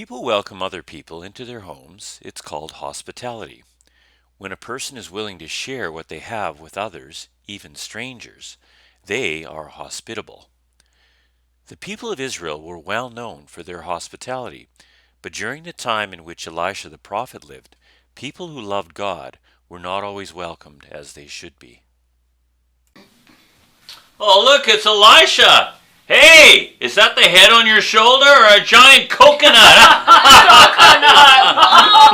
people welcome other people into their homes, it's called hospitality. When a person is willing to share what they have with others, even strangers, they are hospitable. The people of Israel were well known for their hospitality, but during the time in which Elisha the prophet lived, people who loved God were not always welcomed as they should be. Oh, look, it's Elisha! Hey, is that the head on your shoulder or a giant coconut?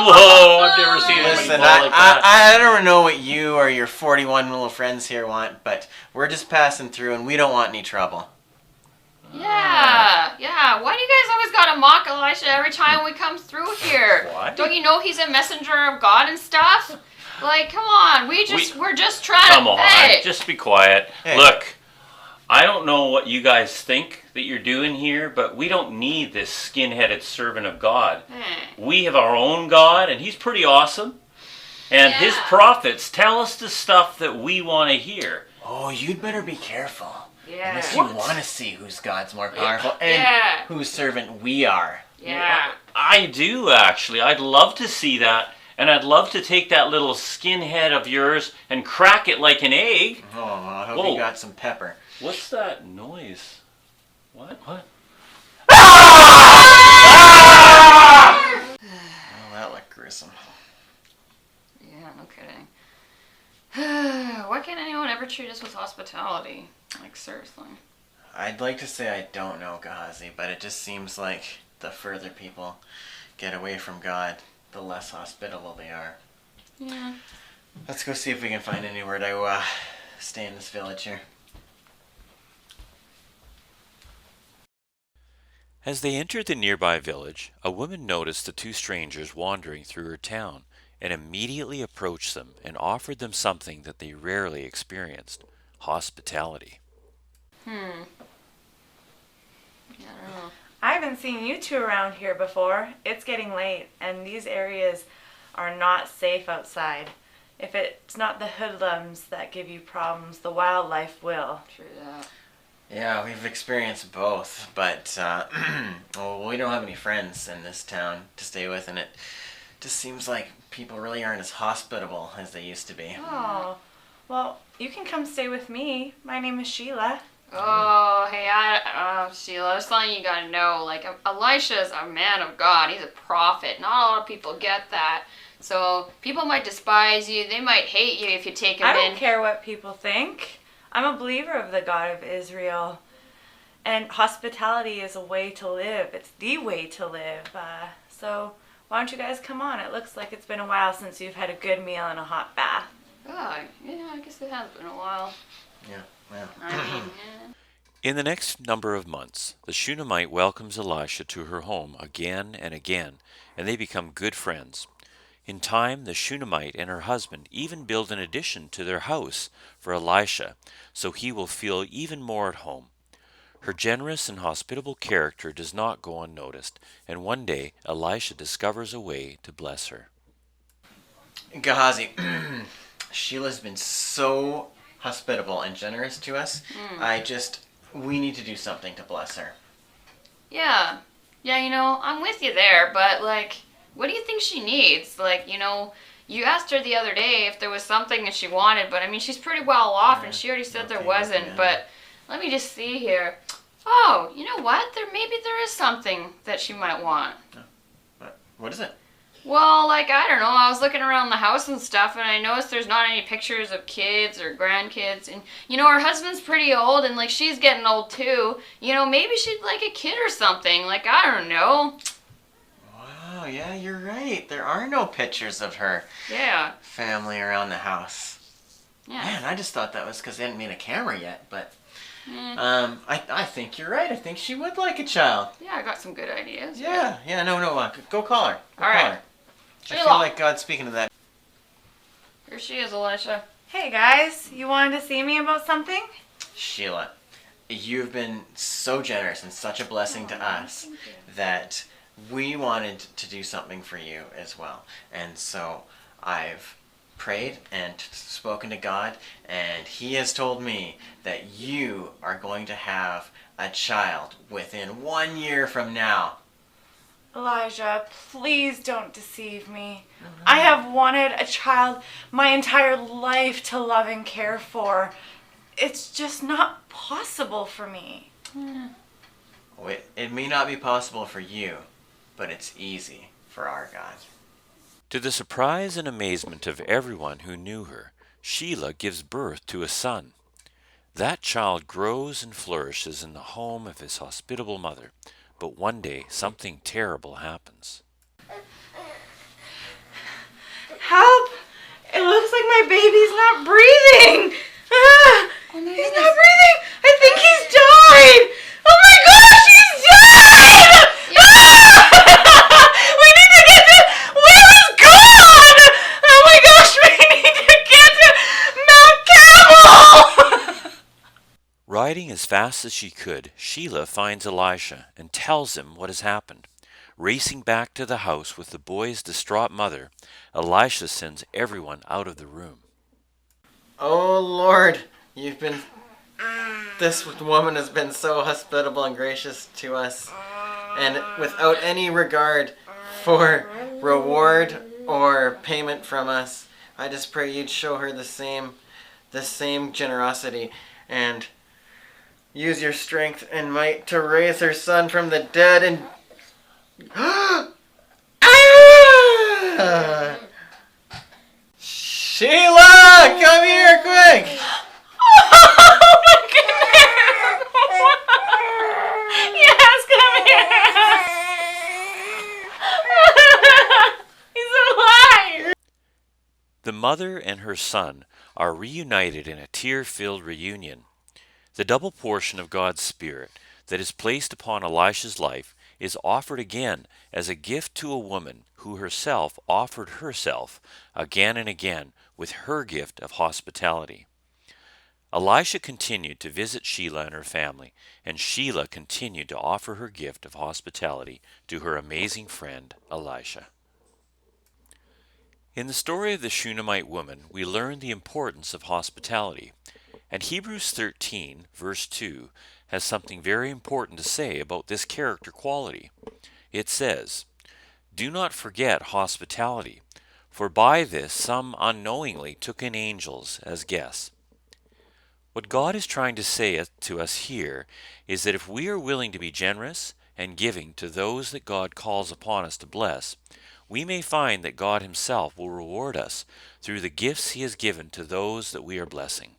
Whoa, I've never seen anybody Listen, fall like that. I don't know what you or your 41 little friends here want, but we're just passing through and we don't want any trouble. Yeah. Why do you guys always gotta mock Elisha every time we come through here? What? Don't you know he's a messenger of God and stuff? Like, come on, we're just trying Come to. on, Hey. just be quiet. Hey. Look, I don't know what you guys think that you're doing here, but we don't need this skin-headed servant of God. We have our own God, and he's pretty awesome. And his prophets tell us the stuff that we want to hear. Oh, you'd better be careful. Yeah. Unless you want to see whose God's more powerful and whose servant we are. Yeah. I do, actually. I'd love to see that, and I'd love to take that little skinhead of yours and crack it like an egg. Oh, I hope Whoa. you got some pepper. What's that noise? What? Oh, that looked gruesome. Yeah, no kidding. Why can't anyone ever treat us with hospitality? Like, seriously. I'd like to say I don't know, Gehazi, but it just seems like the further people get away from God, the less hospitable they are. Yeah. Let's go see if we can find anywhere to stay in this village here. As they entered the nearby village, a woman noticed the two strangers wandering through her town and immediately approached them and offered them something that they rarely experienced: hospitality. I don't know. I haven't seen you two around here before. It's getting late, and these areas are not safe outside. If it's not the hoodlums that give you problems, the wildlife will. True that. Yeah, we've experienced both, but well, we don't have any friends in this town to stay with, and it just seems like people really aren't as hospitable as they used to be. Oh, well, you can come stay with me. My name is Sheila. Oh, hey, Sheila, there's something you gotta know. Like, Elisha's a man of God. He's a prophet. Not a lot of people get that. So, people might despise you. They might hate you if you take him I in. don't care what people think. I'm a believer of the God of Israel. And hospitality is a way to live. It's the way to live. So, why don't you guys come on? It looks like it's been a while since you've had a good meal and a hot bath. Oh, yeah, I guess it has been a while. Yeah, well. I mean, yeah. In the next number of months, the Shunammite welcomes Elisha to her home again and again, and they become good friends. In time, the Shunammite and her husband even build an addition to their house for Elisha, so he will feel even more at home. Her generous and hospitable character does not go unnoticed, and one day Elisha discovers a way to bless her. Gehazi, Sheila's been so hospitable and generous to us. We need to do something to bless her. Yeah, I'm with you there, but, like, what do you think she needs? Like, you asked her the other day if there was something that she wanted, but, I mean, she's pretty well off, and she already said there wasn't, but let me just see here. Oh, you know what? Maybe there is something that she might want. What is it? Well, like, I don't know, I was looking around the house and stuff, and I noticed there's not any pictures of kids or grandkids, and, her husband's pretty old, and, like, she's getting old, too. Maybe she'd like a kid or something, like, I don't know. Wow, yeah, you're right. There are no pictures of her family around the house. Yeah. Man, I just thought that was because they hadn't made a camera yet, but I think you're right. I think she would like a child. Yeah, I got some good ideas. Yeah, no, go call her. Go All call right. her. I Sheila. feel like God's speaking to that. Here she is, Elisha. Hey guys, you wanted to see me about something? Sheila, you've been so generous and such a blessing to us that we wanted to do something for you as well. And so I've prayed and spoken to God, and He has told me that you are going to have a child within 1 year from now. Elijah, please don't deceive me. I have wanted a child my entire life to love and care for. It's just not possible for me. It may not be possible for you, but it's easy for our God. To the surprise and amazement of everyone who knew her, Sheila gives birth to a son. That child grows and flourishes in the home of his hospitable mother, but one day something terrible happens. Help! It looks like my baby's not breathing. Ah, he's not breathing. I think he's died. Oh my gosh, he's died! Ah! We need to get to Will's gone. Oh my gosh, we need to get to Mount Carmel. Riding as fast as she could, Sheila finds Elisha and tells him what has happened. Racing back to the house with the boy's distraught mother, Elisha sends everyone out of the room. Oh Lord, this woman has been so hospitable and gracious to us, and without any regard for reward or payment from us, I just pray you'd show her the same generosity and use your strength and might to raise her son from the dead and Sheila, come here quick! Oh my goodness! Yes, come here! He's alive! The mother and her son are reunited in a tear-filled reunion. The double portion of God's Spirit that is placed upon Elisha's life is offered again as a gift to a woman who herself offered herself again and again with her gift of hospitality. Elisha continued to visit Sheila and her family, and Sheila continued to offer her gift of hospitality to her amazing friend Elisha. In the story of the Shunammite woman, we learn the importance of hospitality. And Hebrews 13, verse 2, has something very important to say about this character quality. It says, "Do not forget hospitality, for by this some unknowingly took in angels as guests." What God is trying to say to us here is that if we are willing to be generous and giving to those that God calls upon us to bless, we may find that God Himself will reward us through the gifts He has given to those that we are blessing.